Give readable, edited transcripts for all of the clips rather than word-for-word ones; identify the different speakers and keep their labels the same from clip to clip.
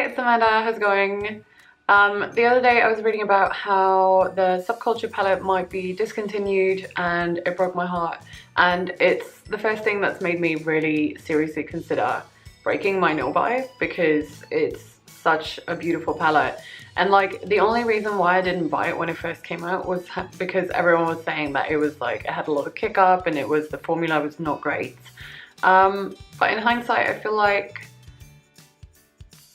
Speaker 1: it's Amanda. How's it going? The other day I was reading about how the Subculture palette might be discontinued and it broke my heart. And it's the first thing that's made me really seriously consider breaking my no buy because it's such a beautiful palette. And like the only reason why I didn't buy it when it first came out was because everyone was saying that it was like, it had a lot of kick up and the formula was not great. But in hindsight, I feel like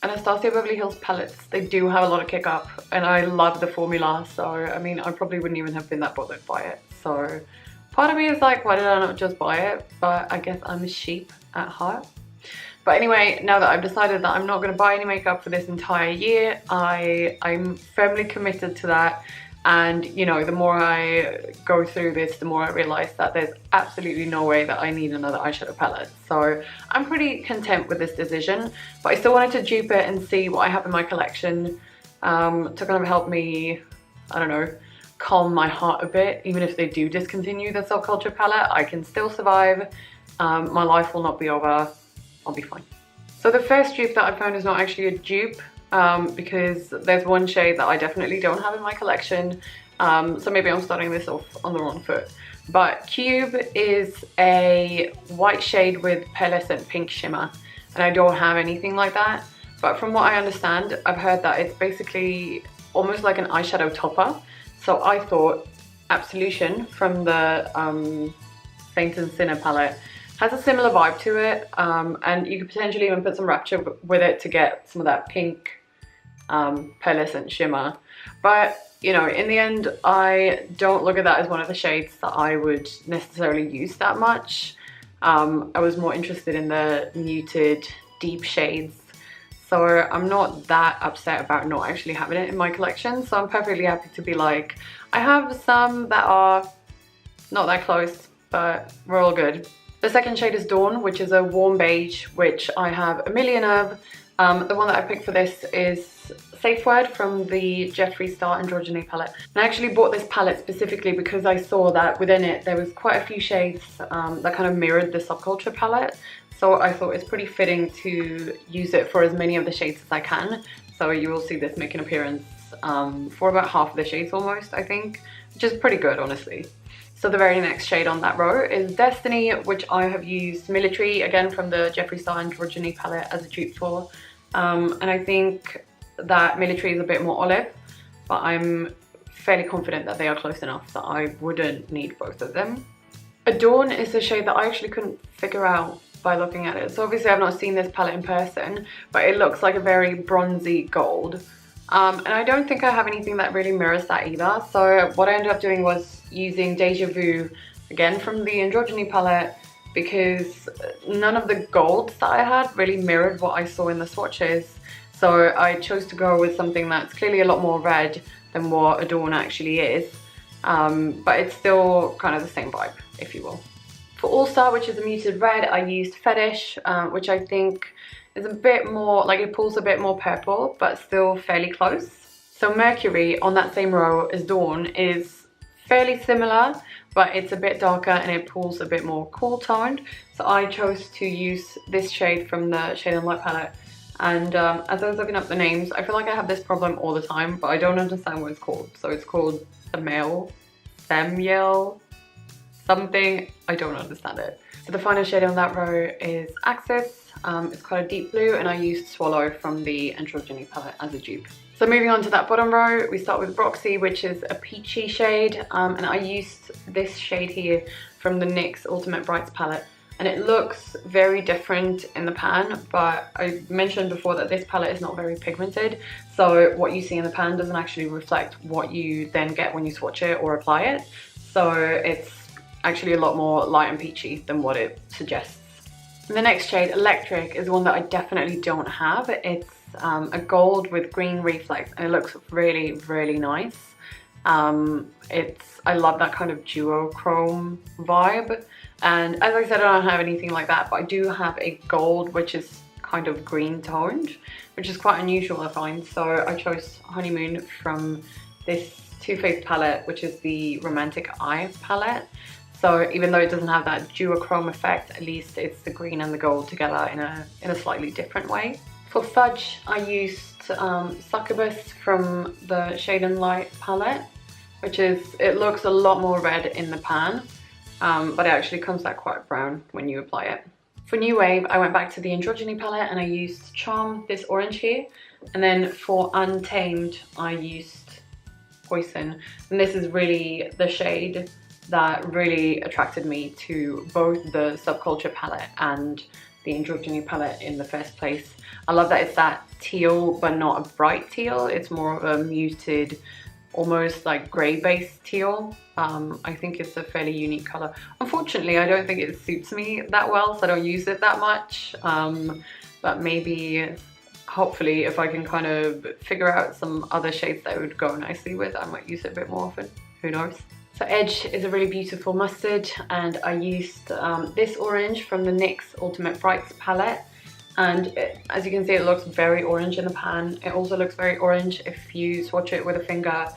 Speaker 1: Anastasia Beverly Hills palettes, they do have a lot of kick up and I love the formula, so I mean I probably wouldn't even have been that bothered by it. So part of me is like, why did I not just buy it? But I guess I'm a sheep at heart. But anyway, now that I've decided that I'm not going to buy any makeup for this entire year, I'm firmly committed to that. And you know, the more I go through this, the more I realize that there's absolutely no way that I need another eyeshadow palette. So I'm pretty content with this decision, but I still wanted to dupe it and see what I have in my collection to kind of help me, I don't know, calm my heart a bit. Even if they do discontinue the Subculture palette, I can still survive. My life will not be over. I'll be fine. So the first dupe that I found is not actually a dupe. Because there's one shade that I definitely don't have in my collection, so maybe I'm starting this off on the wrong foot. But Cube is a white shade with pearlescent pink shimmer, and I don't have anything like that. But from what I understand, I've heard that it's basically almost like an eyeshadow topper. So I thought Absolution from the Saint and Sinner palette has a similar vibe to it, and you could potentially even put some Rapture with it to get some of that pink pearlescent shimmer. But you know, in the end, I don't look at that as one of the shades that I would necessarily use that much. I was more interested in the muted deep shades, so I'm not that upset about not actually having it in my collection. So I'm perfectly happy to be like, I have some that are not that close, but we're all good. The second shade is Dawn, which is a warm beige, which I have a million of. The one that I picked for this is Safe Word from the Jeffree Star Androgyny palette. And I actually bought this palette specifically because I saw that within it there was quite a few shades that kind of mirrored the Subculture palette. So I thought it's pretty fitting to use it for as many of the shades as I can. So you will see this make an appearance for about half of the shades almost, I think, which is pretty good, honestly. So the very next shade on that row is Destiny, which I have used Military, again from the Jeffree Star Androgyny palette, as a dupe for. And I think that Military is a bit more olive, but I'm fairly confident that they are close enough that I wouldn't need both of them. Adorn is a shade that I actually couldn't figure out by looking at it. So obviously I've not seen this palette in person, but it looks like a very bronzy gold. And I don't think I have anything that really mirrors that either. So what I ended up doing was using Deja Vu, again from the Androgyny palette, because none of the golds that I had really mirrored what I saw in the swatches. So I chose to go with something that's clearly a lot more red than what Adorn actually is. But it's still kind of the same vibe, if you will. For All Star, which is a muted red, I used Fetish, which I think is a bit more, like it pulls a bit more purple, but still fairly close. So Mercury on that same row as Dawn is fairly similar, but it's a bit darker and it pulls a bit more cool toned. So I chose to use this shade from the Shade and Light palette. And as I was looking up the names, I feel like I have this problem all the time, but I don't understand what it's called. So it's called Samuel, something, I don't understand it. So the final shade on that row is Axis. It's quite a deep blue, and I used Swallow from the Androgyny palette as a dupe. So moving on to that bottom row, we start with Roxy, which is a peachy shade, and I used this shade here from the NYX Ultimate Brights palette. And it looks very different in the pan, but I mentioned before that this palette is not very pigmented, so what you see in the pan doesn't actually reflect what you then get when you swatch it or apply it. So it's actually a lot more light and peachy than what it suggests. And the next shade, Electric, is one that I definitely don't have. It's a gold with green reflex, and it looks really, really nice. I love that kind of duochrome vibe. And as I said, I don't have anything like that, but I do have a gold which is kind of green toned, which is quite unusual, I find. So I chose Honeymoon from this Too Faced palette, which is the Romantic Eye palette. So even though it doesn't have that duochrome effect, at least it's the green and the gold together in a slightly different way. For Fudge, I used Succubus from the Shade and Light palette, which is, it looks a lot more red in the pan, but it actually comes out quite brown when you apply it. For New Wave, I went back to the Androgyny palette and I used Charm, this orange here. And then for Untamed, I used Poison. And this is really the shade that really attracted me to both the Subculture palette and the Androgyny palette in the first place. I love that it's that teal, but not a bright teal. It's more of a muted, almost like grey-based teal. I think it's a fairly unique colour. Unfortunately, I don't think it suits me that well, so I don't use it that much. But maybe, hopefully, if I can kind of figure out some other shades that would go nicely with, I might use it a bit more often. Who knows? So Edge is a really beautiful mustard, and I used this orange from the NYX Ultimate Brights palette. And as you can see, it looks very orange in the pan. It also looks very orange if you swatch it with a finger.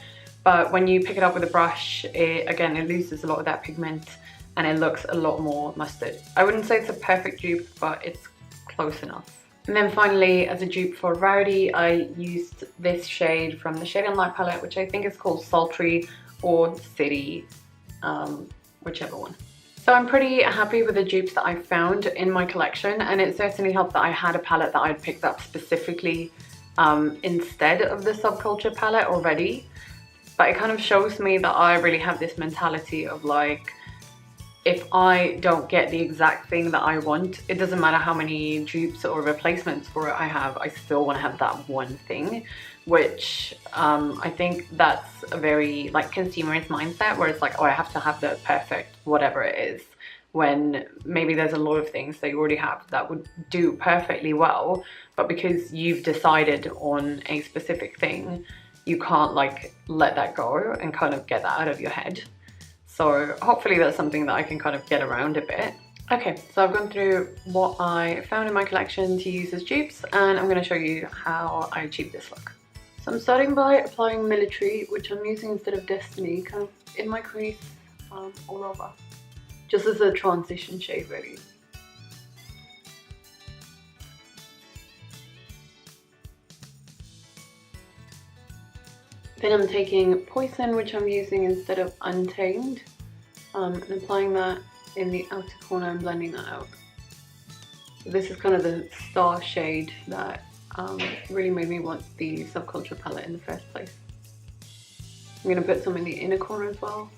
Speaker 1: But when you pick it up with a brush, again, it loses a lot of that pigment and it looks a lot more mustard. I wouldn't say it's a perfect dupe, but it's close enough. And then finally, as a dupe for Rowdy, I used this shade from the Shade and Light palette, which I think is called Sultry or City, whichever one. So I'm pretty happy with the dupes that I found in my collection, and it certainly helped that I had a palette that I'd picked up specifically instead of the Subculture palette already. But it kind of shows me that I really have this mentality of like, if I don't get the exact thing that I want, it doesn't matter how many dupes or replacements for it I have, I still want to have that one thing, which I think that's a very like consumerist mindset where it's like, oh, I have to have the perfect whatever it is, when maybe there's a lot of things that you already have that would do perfectly well, but because you've decided on a specific thing, you can't like let that go and kind of get that out of your head. So hopefully that's something that I can kind of get around a bit. Okay, so I've gone through what I found in my collection to use as dupes, and I'm going to show you how I achieved this look. So I'm starting by applying Military, which I'm using instead of Destiny, kind of in my crease, all over, just as a transition shade really. Then I'm taking Poison, which I'm using instead of Untamed, and applying that in the outer corner and blending that out. So this is kind of the star shade that really made me want the Subculture palette in the first place. I'm going to put some in the inner corner as well.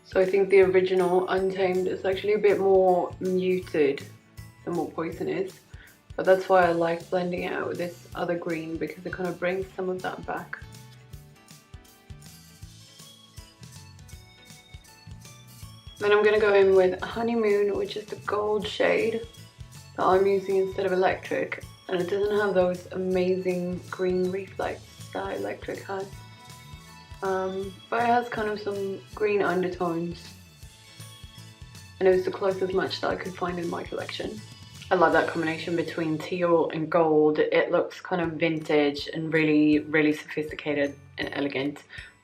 Speaker 1: So I think the original Untamed is actually a bit more muted than what Poison is. But that's why I like blending it out with this other green, because it kind of brings some of that back. Then I'm going to go in with Honeymoon, which is the gold shade that I'm using instead of Electric. And it doesn't have those amazing green reflex that Electric has. But it has kind of some green undertones, and it was the closest match that I could find in my collection. I love that combination between teal and gold. It looks kind of vintage and really, really sophisticated and elegant.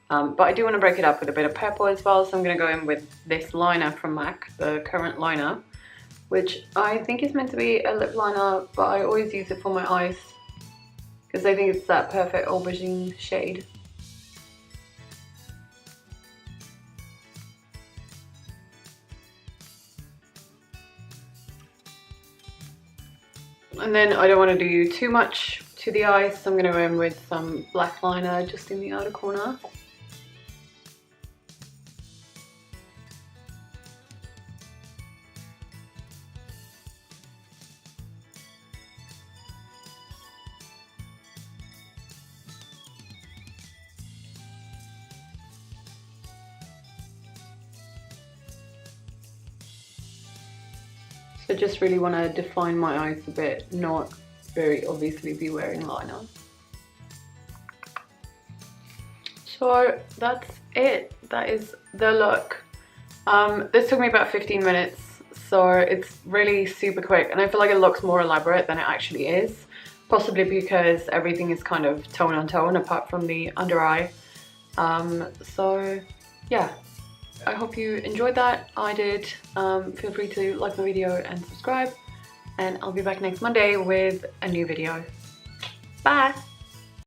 Speaker 1: But I do want to break it up with a bit of purple as well, so I'm going to go in with this liner from MAC, the current liner, which I think is meant to be a lip liner, but I always use it for my eyes because I think it's that perfect aubergine shade. And then I don't want to do too much to the eyes, so I'm going to go in with some black liner just in the outer corner. So just really want to define my eyes a bit, not very obviously be wearing liner. So that's it. That is the look. This took me about 15 minutes, so it's really super quick, and I feel like it looks more elaborate than it actually is, possibly because everything is kind of tone on tone apart from the under eye. So yeah, I hope you enjoyed that. I did. Feel free to like my video and subscribe, and I'll be back next Monday with a new video. Bye!